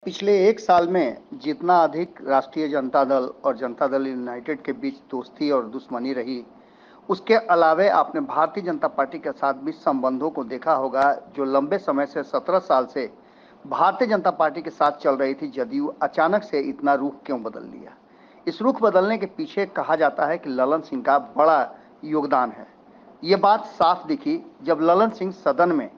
पिछले एक साल में जितना अधिक राष्ट्रीय जनता दल और जनता दल यूनाइटेड के बीच दोस्ती और दुश्मनी रही, उसके अलावे आपने भारतीय जनता पार्टी के साथ भी संबंधों को देखा होगा, जो लंबे समय से 17 साल से भारतीय जनता पार्टी के साथ चल रही थी। जदयू अचानक से इतना रुख क्यों बदल लिया? इस रुख बदलने के पीछे कहा जाता है कि ललन सिंह का बड़ा योगदान है। ये बात साफ दिखी जब ललन सिंह सदन में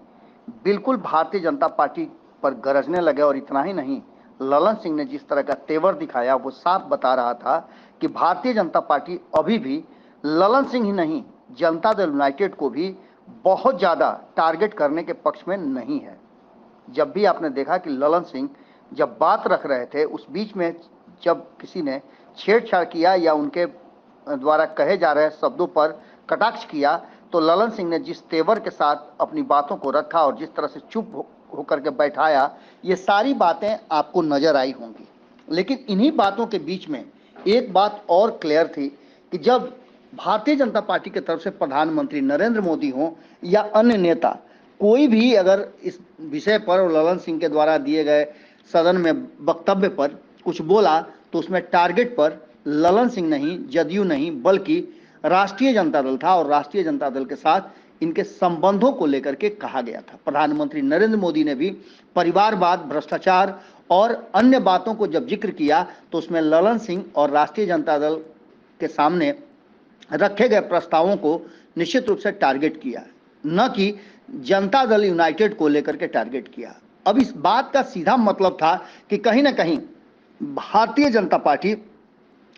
बिल्कुल भारतीय जनता पार्टी पर गरजने लगे। और इतना ही नहीं, ललन सिंह ने जिस तरह का तेवर दिखाया वो साफ बता रहा था कि भारतीय जनता पार्टी अभी भी ललन सिंह ही नहीं, जनता दल यूनाइटेड को भी बहुत ज़्यादा टारगेट करने के पक्ष में नहीं है। जब भी आपने देखा कि ललन सिंह जब बात रख रहे थे, उस बीच में जब किसी ने छेड़छाड़ किया या उनके द्वारा कहे जा रहे शब्दों पर कटाक्ष किया, तो ललन सिंह ने जिस तेवर के साथ अपनी बातों को रखा और जिस तरह से चुप होकर के बैठाया, ये सारी बातें आपको नजर आई होंगी। लेकिन इन्हीं बातों के बीच में एक बात और क्लियर थी कि जब भारतीय जनता पार्टी की तरफ से प्रधानमंत्री नरेंद्र मोदी हों या अन्य नेता, कोई भी अगर इस विषय पर और ललन सिंह के द्वारा दिए गए सदन में वक्तव्य पर कुछ बोला, तो उसमें टारगेट पर ललन सिंह नहीं, जदयू नहीं, बल्कि राष्ट्रीय जनता दल था। और राष्ट्रीय जनता दल के साथ इनके संबंधों को लेकर के कहा गया था। प्रधानमंत्री नरेंद्र मोदी ने भी परिवारवाद, भ्रष्टाचार और अन्य बातों को जब जिक्र किया, तो उसमें ललन सिंह और राष्ट्रीय जनता दल के सामने रखे गए प्रस्तावों को निश्चित रूप से टारगेट किया, न कि जनता दल यूनाइटेड को लेकर के टारगेट किया। अब इस बात का सीधा मतलब था कि कहीं ना कहीं भारतीय जनता पार्टी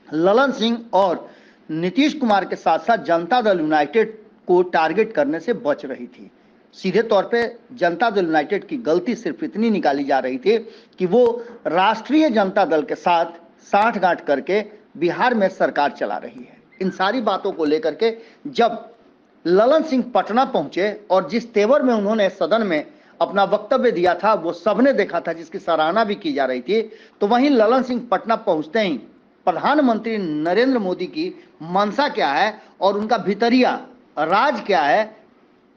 ललन सिंह और नीतीश कुमार के साथ साथ जनता दल यूनाइटेड को टारगेट करने से बच रही थी। सीधे तौर पे जनता दल यूनाइटेड की गलती सिर्फ इतनी निकाली जा रही थी कि वो राष्ट्रीय जनता दल के साथ साठगांठ करके बिहार में सरकार चला रही है। इन सारी बातों को लेकर के जब ललन सिंह पटना पहुंचे और जिस तेवर में उन्होंने सदन में अपना वक्तव्य दिया था, वो सबने देखा था, जिसकी सराहना भी की जा रही थी। तो वहीं ललन सिंह पटना पहुंचते ही प्रधानमंत्री नरेंद्र मोदी की मंशा क्या है और उनका भीतरिया राज क्या है,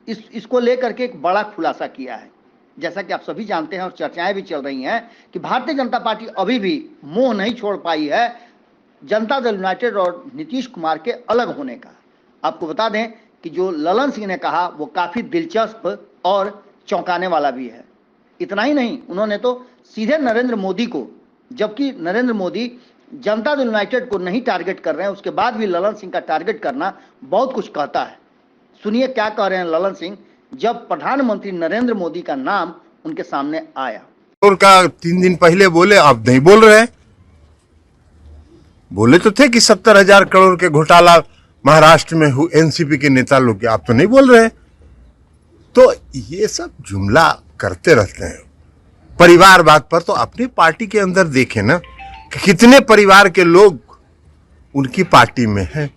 इसको लेकर के एक बड़ा खुलासा किया है। जैसा कि आप सभी जानते हैं और चर्चाएं भी चल रही हैं कि भारतीय जनता पार्टी अभी भी मोह नहीं छोड़ पाई है जनता दल यूनाइटेड और नीतीश कुमार के अलग होने का। आपको बता दें कि जो ललन सिंह ने कहा वो काफी दिलचस्प और चौंकाने वाला भी है। इतना ही नहीं, उन्होंने तो सीधे नरेंद्र मोदी को, जबकि नरेंद्र मोदी जनता दल यूनाइटेड को नहीं टारगेट कर रहे हैं, उसके बाद भी ललन सिंह का टारगेट करना बहुत कुछ कहता है। सुनिए क्या कह रहे हैं ललन सिंह जब प्रधानमंत्री नरेंद्र मोदी का नाम उनके सामने आया। का 3 दिन पहले बोले, अब नहीं बोल रहे। बोले तो थे कि 70,000 करोड़ के घोटाला महाराष्ट्र में हुए एनसीपी के नेता लोग के, आप तो नहीं बोल रहे। तो ये सब जुमला करते रहते हैं। परिवारवाद पर तो अपनी पार्टी के अंदर देखें ना कि कितने परिवार के लोग उनकी पार्टी में हैं।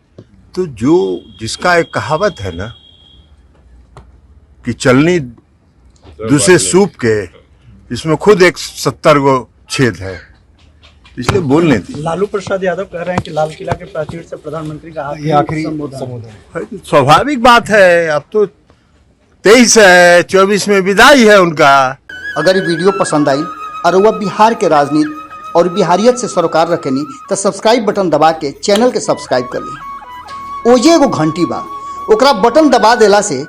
तो जो जिसका एक कहावत है ना कि चलनी दूसरे सूप के, इसमें खुद एक 70 गो छेद है, इसलिए बोलने थी। लालू प्रसाद यादव कह रहे हैं कि लाल किला के प्राचीर से प्रधानमंत्री का आखिरी संबोधन। स्वाभाविक बात है, अब तो 23 है, 24 में विदाई है उनका। अगर ये वीडियो पसंद आई और वह बिहार के राजनीति और बिहारियत से सरोकार रखेनी तो सब्सक्राइब बटन दबा के चैनल के सब्सक्राइब कर ली। ओजे एगो घंटी बा, ओकरा बटन दबा देला से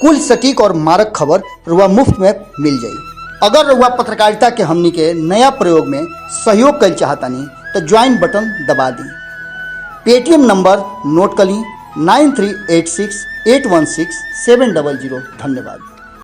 कुल सटीक और मारक खबर रुआ मुफ्त में मिल जाई। अगर रुआ पत्रकारिता के हमनी के नया प्रयोग में सहयोग कर चाहतानी तो ज्वाइन बटन दबा दी। पेटीएम नंबर नोट कर ली 9386816700। धन्यवाद।